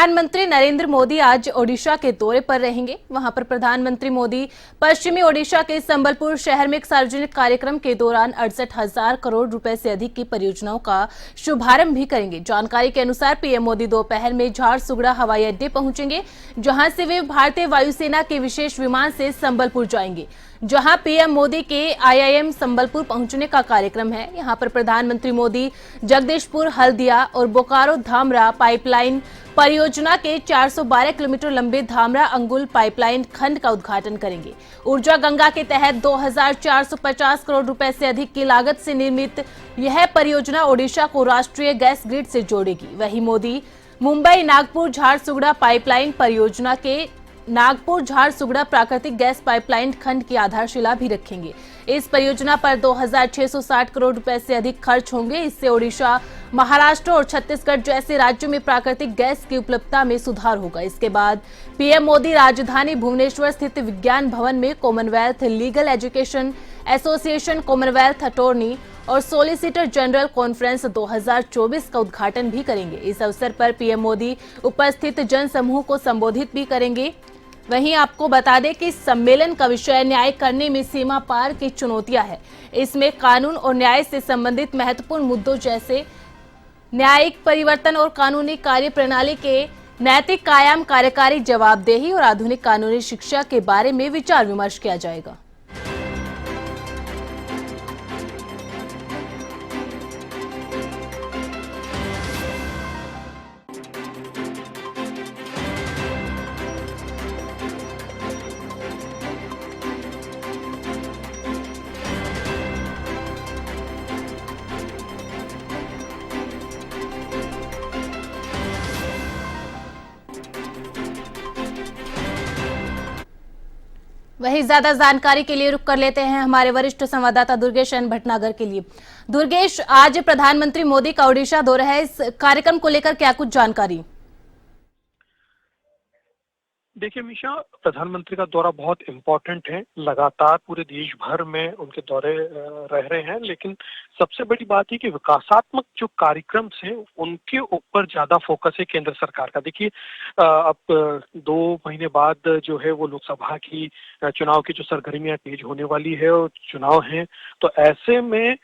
प्रधानमंत्री नरेंद्र मोदी आज ओडिशा के दौरे पर रहेंगे। वहां पर प्रधानमंत्री मोदी पश्चिमी ओडिशा के संबलपुर शहर में एक सार्वजनिक कार्यक्रम के दौरान 68,000 करोड़ रुपए से अधिक की परियोजनाओं का शुभारंभ भी करेंगे। जानकारी के अनुसार पीएम मोदी दोपहर में झारसुगड़ा हवाई अड्डे पहुंचेंगे, जहां से वे भारतीय वायुसेना के विशेष विमान से संबलपुर जाएंगे, जहां पीएम मोदी के आईआईएम संबलपुर पहुंचने का कार्यक्रम है। यहां पर प्रधानमंत्री मोदी जगदीशपुर, हल्दिया और बोकारो धामरा पाइपलाइन परियोजना के 412 किलोमीटर लंबे धामरा अंगुल पाइपलाइन खंड का उद्घाटन करेंगे। ऊर्जा गंगा के तहत 2,450 करोड़ रुपए से अधिक की लागत से निर्मित यह परियोजना ओडिशा को राष्ट्रीय गैस ग्रिड से जोड़ेगी। वहीं मोदी मुंबई नागपुर झारसुगड़ा पाइपलाइन परियोजना के नागपुर झारसुगड़ा प्राकृतिक गैस पाइपलाइन खंड की आधारशिला भी रखेंगे। इस परियोजना पर 2,660 करोड़ रुपए से अधिक खर्च होंगे। इससे ओडिशा, महाराष्ट्र और छत्तीसगढ़ जैसे राज्यों में प्राकृतिक गैस की उपलब्धता में सुधार होगा। इसके बाद पीएम मोदी राजधानी भुवनेश्वर स्थित विज्ञान भवन में Commonwealth legal education association, Commonwealth attorney और सोलिसिटर जनरल कॉन्फ्रेंस 2024 का उद्घाटन भी करेंगे। इस अवसर पर पीएम मोदी उपस्थित जनसमूह को संबोधित भी करेंगे। वहीं आपको बता दें कि सम्मेलन का विषय न्याय करने में सीमा पार की चुनौतियां है। इसमें कानून और न्याय से संबंधित महत्वपूर्ण मुद्दों जैसे न्यायिक परिवर्तन और कानूनी कार्य प्रणाली के नैतिक कायम, कार्यकारी जवाबदेही और आधुनिक कानूनी शिक्षा के बारे में विचार विमर्श किया जाएगा। वही ज्यादा जानकारी के लिए रुक कर लेते हैं हमारे वरिष्ठ संवाददाता दुर्गेश एन भटनागर के लिए। दुर्गेश, आज प्रधानमंत्री मोदी का ओडिशा दौरा है, इस कार्यक्रम को लेकर क्या कुछ जानकारी? देखिए मीशा, प्रधानमंत्री का दौरा बहुत इम्पोर्टेंट है। लगातार पूरे देश भर में उनके दौरे रह रहे हैं, लेकिन सबसे बड़ी बात है कि विकासात्मक जो कार्यक्रम हैं उनके ऊपर ज्यादा फोकस है केंद्र सरकार का। देखिए अब 2 महीने बाद जो है वो लोकसभा की चुनाव की जो सरगर्मियां तेज होने वाली है और चुनाव हैं, तो ऐसे में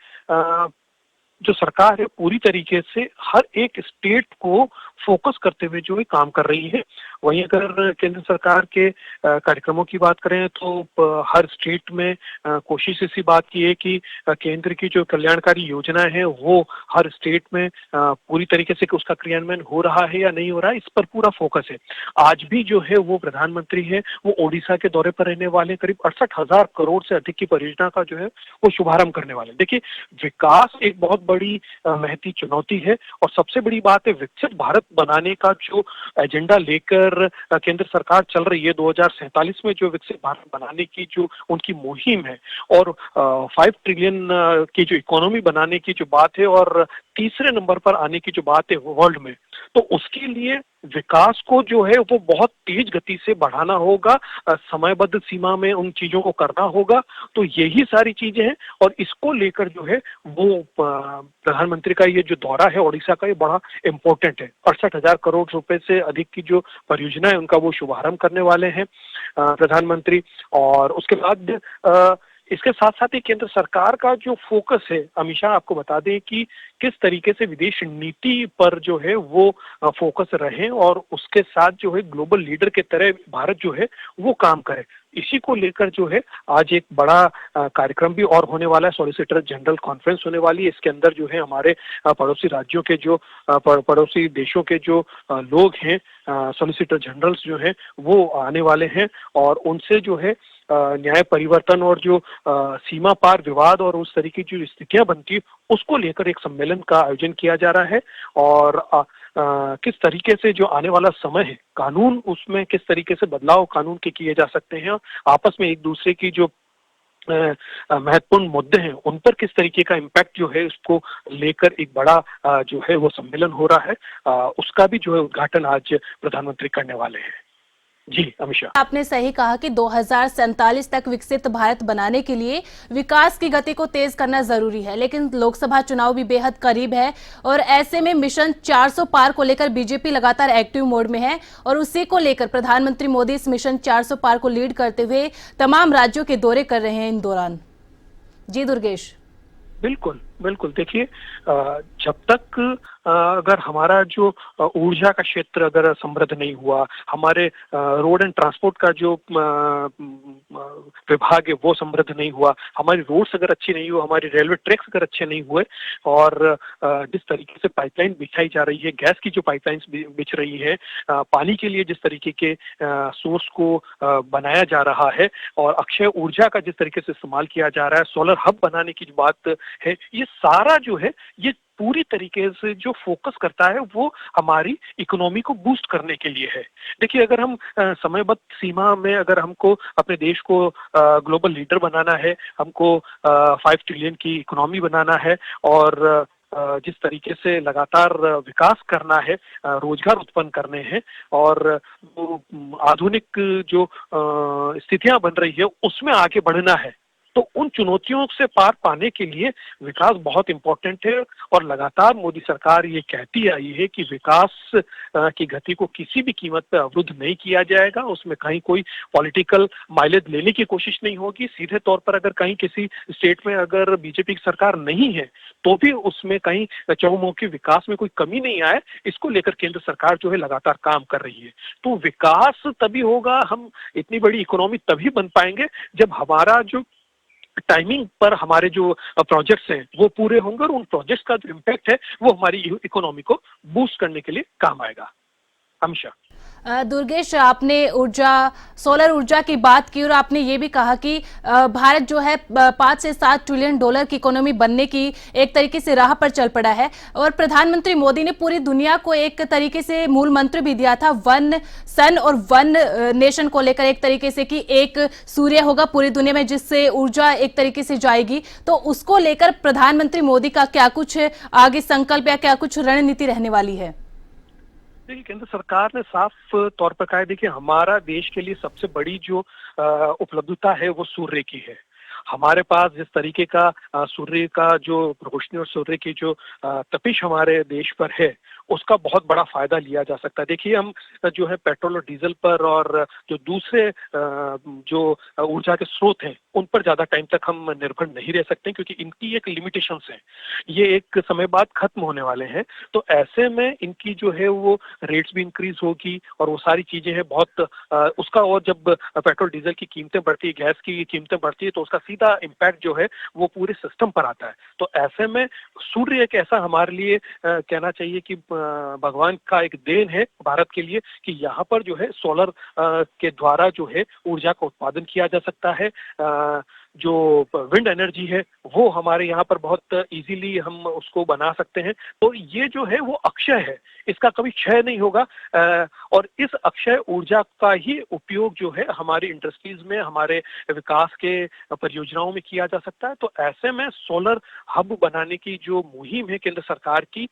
जो सरकार है पूरी तरीके से हर एक स्टेट को फोकस करते हुए जो है काम कर रही है। वहीं अगर केंद्र सरकार के कार्यक्रमों की बात करें तो हर स्टेट में कोशिश इसी बात की है कि केंद्र की जो कल्याणकारी योजना है वो हर स्टेट में पूरी तरीके से उसका क्रियान्वयन हो रहा है या नहीं हो रहा है, इस पर पूरा फोकस है। आज भी जो है वो प्रधानमंत्री है वो ओडिशा के दौरे पर रहने वाले, करीब 68,000 करोड़ से अधिक की परियोजना का जो है वो शुभारंभ करने वाले। देखिए, विकास एक बहुत बड़ी महती चुनौती है और सबसे बड़ी बात है विकसित भारत बनाने का जो एजेंडा लेकर केंद्र सरकार चल रही है 2047 में, जो विकसित भारत बनाने की जो उनकी मुहिम है और 5 ट्रिलियन की जो इकोनॉमी बनाने की जो बात है और तीसरे नंबर पर आने की जो बात है वर्ल्ड में, तो उसके लिए विकास को जो है वो बहुत तेज गति से बढ़ाना होगा, समयबद्ध सीमा में उन चीजों को करना होगा। तो यही सारी चीजें हैं और इसको लेकर जो है वो प्रधानमंत्री का ये जो दौरा है ओडिशा का, ये बड़ा इम्पोर्टेंट है। 68,000 करोड़ रुपए से अधिक की जो परियोजना है उनका वो शुभारंभ करने वाले हैं प्रधानमंत्री। और उसके बाद इसके साथ साथ ही केंद्र सरकार का जो फोकस है, अमीषा आपको बता दें कि किस तरीके से विदेश नीति पर जो है वो फोकस रहे और उसके साथ जो है ग्लोबल लीडर के तरह भारत जो है वो काम करे। इसी को लेकर जो है आज एक बड़ा कार्यक्रम भी और होने वाला है, सॉलिसिटर जनरल कॉन्फ्रेंस होने वाली है। इसके अंदर जो है हमारे पड़ोसी राज्यों के जो पड़ोसी देशों के जो लोग हैं, सॉलिसिटर जनरल्स जो हैं वो आने वाले हैं और उनसे जो है न्याय परिवर्तन और जो सीमा पार विवाद और उस तरीके की जो स्थितियां बनती है उसको लेकर एक सम्मेलन का आयोजन किया जा रहा है। और किस तरीके से जो आने वाला समय है, कानून उसमें किस तरीके से बदलाव कानून के किए जा सकते हैं, आपस में एक दूसरे की जो महत्वपूर्ण मुद्दे हैं उन पर किस तरीके का इम्पैक्ट जो है उसको लेकर एक बड़ा जो है वो सम्मेलन हो रहा है, उसका भी जो है उद्घाटन आज प्रधानमंत्री करने वाले हैं। जी अमित शाह। आपने सही कहा कि 2047 तक विकसित भारत बनाने के लिए विकास की गति को तेज करना जरूरी है, लेकिन लोकसभा चुनाव भी बेहद करीब है और ऐसे में मिशन 400 पार को लेकर बीजेपी लगातार एक्टिव मोड में है और उसी को लेकर प्रधानमंत्री मोदी इस मिशन 400 पार को लीड करते हुए तमाम राज्यों के दौरे कर रहे हैं इन दौरान। जी दुर्गेश। बिल्कुल बिल्कुल, देखिए जब तक अगर हमारा जो ऊर्जा का क्षेत्र अगर समृद्ध नहीं हुआ, हमारे रोड एंड ट्रांसपोर्ट का जो विभाग है वो समृद्ध नहीं हुआ, हमारी रोड्स अगर अच्छी नहीं हुई, हमारे रेलवे ट्रैक्स अगर अच्छे नहीं हुए और जिस तरीके से पाइपलाइन बिछाई जा रही है, गैस की जो पाइपलाइंस बिछ रही है, पानी के लिए जिस तरीके के सोर्स को बनाया जा रहा है और अक्षय ऊर्जा का जिस तरीके से इस्तेमाल किया जा रहा है, सोलर हब बनाने की जो बात है, ये सारा जो है ये पूरी तरीके से जो फोकस करता है वो हमारी इकोनॉमी को बूस्ट करने के लिए है। देखिए अगर हम समयबद्ध सीमा में अगर हमको अपने देश को ग्लोबल लीडर बनाना है, हमको 5 ट्रिलियन की इकोनॉमी बनाना है और जिस तरीके से लगातार विकास करना है, रोजगार उत्पन्न करने हैं और आधुनिक जो स्थितियां बन रही है उसमें आगे बढ़ना है, तो उन चुनौतियों से पार पाने के लिए विकास बहुत इंपॉर्टेंट है और लगातार मोदी सरकार ये कहती आई है कि विकास की गति को किसी भी कीमत पर अवरुद्ध नहीं किया जाएगा, उसमें कहीं कोई पॉलिटिकल माइलेज लेने की कोशिश नहीं होगी। सीधे तौर पर अगर कहीं किसी स्टेट में अगर बीजेपी की सरकार नहीं है तो भी उसमें कहीं चहुमुखी विकास में कोई कमी नहीं आए, इसको लेकर केंद्र सरकार जो है लगातार काम कर रही है। तो विकास तभी होगा, हम इतनी बड़ी इकोनॉमी तभी बन पाएंगे जब हमारा जो टाइमिंग पर हमारे जो प्रोजेक्ट्स हैं वो पूरे होंगे और उन प्रोजेक्ट्स का जो इम्पैक्ट है वो हमारी इकोनॉमी को बूस्ट करने के लिए काम आएगा। हमेशा दुर्गेश, आपने सोलर ऊर्जा की बात की और आपने ये भी कहा कि भारत जो है 5 से 7 ट्रिलियन डॉलर की इकोनॉमी बनने की एक तरीके से राह पर चल पड़ा है और प्रधानमंत्री मोदी ने पूरी दुनिया को एक तरीके से मूल मंत्र भी दिया था, वन सन और वन नेशन को लेकर, एक तरीके से कि एक सूर्य होगा पूरी दुनिया में जिससे ऊर्जा एक तरीके से जाएगी। तो उसको लेकर प्रधानमंत्री मोदी का क्या कुछ आगे संकल्प या क्या कुछ रणनीति रहने वाली है? देखिए केंद्र सरकार ने साफ तौर पर कहा है, देखिए हमारा देश के लिए सबसे बड़ी जो उपलब्धता है वो सूर्य की है। हमारे पास जिस तरीके का सूर्य का जो रोशनी और सूर्य की जो तपिश हमारे देश पर है उसका बहुत बड़ा फायदा लिया जा सकता है। देखिए हम जो है पेट्रोल और डीजल पर और जो दूसरे जो ऊर्जा के स्रोत हैं उन पर ज्यादा टाइम तक हम निर्भर नहीं रह सकते क्योंकि इनकी एक लिमिटेशंस है, ये एक समय बाद खत्म होने वाले हैं। तो ऐसे में इनकी जो है वो रेट्स भी इंक्रीज होगी और वो सारी चीजें हैं बहुत उसका, और जब पेट्रोल डीजल की कीमतें बढ़ती है, गैस की कीमतें बढ़ती है तो उसका सीधा इम्पैक्ट जो है वो पूरे सिस्टम पर आता है। तो ऐसे में सूर्य एक ऐसा हमारे लिए कहना चाहिए कि भगवान का एक देन है भारत के लिए कि यहाँ पर जो है सोलर के द्वारा जो है ऊर्जा का उत्पादन किया जा सकता है। जो विंड एनर्जी है वो हमारे यहाँ पर बहुत इजीली हम उसको बना सकते हैं। तो ये जो है वो अक्षय है, इसका कभी क्षय नहीं होगा और इस अक्षय ऊर्जा का ही उपयोग जो है हमारी इंडस्ट्रीज में, हमारे विकास के परियोजनाओं में किया जा सकता है। तो ऐसे में सोलर हब बनाने की जो मुहिम है केंद्र सरकार की,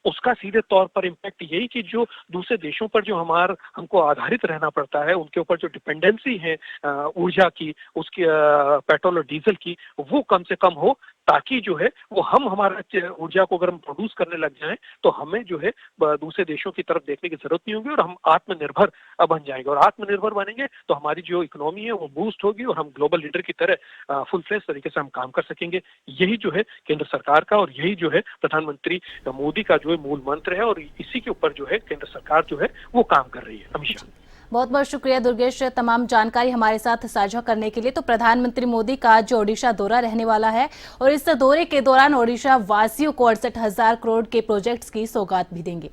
उसका सीधे तौर पर इम्पैक्ट यही कि जो दूसरे देशों पर जो हमको आधारित रहना पड़ता है, उनके ऊपर जो डिपेंडेंसी है ऊर्जा की, उसकी पेट्रोल और डीजल की, वो कम से कम हो, ताकि जो है वो हम हमारा ऊर्जा को अगर हम प्रोड्यूस करने लग जाएं तो हमें जो है दूसरे देशों की तरफ देखने की जरूरत नहीं होगी और हम आत्मनिर्भर बन जाएंगे। और आत्मनिर्भर बनेंगे तो हमारी जो इकोनॉमी है वो बूस्ट होगी और हम ग्लोबल लीडर की तरह फुल फ्लेज तरीके से हम काम कर सकेंगे। यही जो है केंद्र सरकार का और यही जो है प्रधानमंत्री मोदी का जो है मूल मंत्र है और इसी के ऊपर जो है केंद्र सरकार जो है वो काम कर रही है। हमेशा बहुत बहुत शुक्रिया दुर्गेश तमाम जानकारी हमारे साथ साझा करने के लिए। तो प्रधानमंत्री मोदी का आज ओडिशा दौरा रहने वाला है और इस दौरे के दौरान ओडिशा वासियों को 68,000 करोड़ के प्रोजेक्ट्स की सौगात भी देंगे।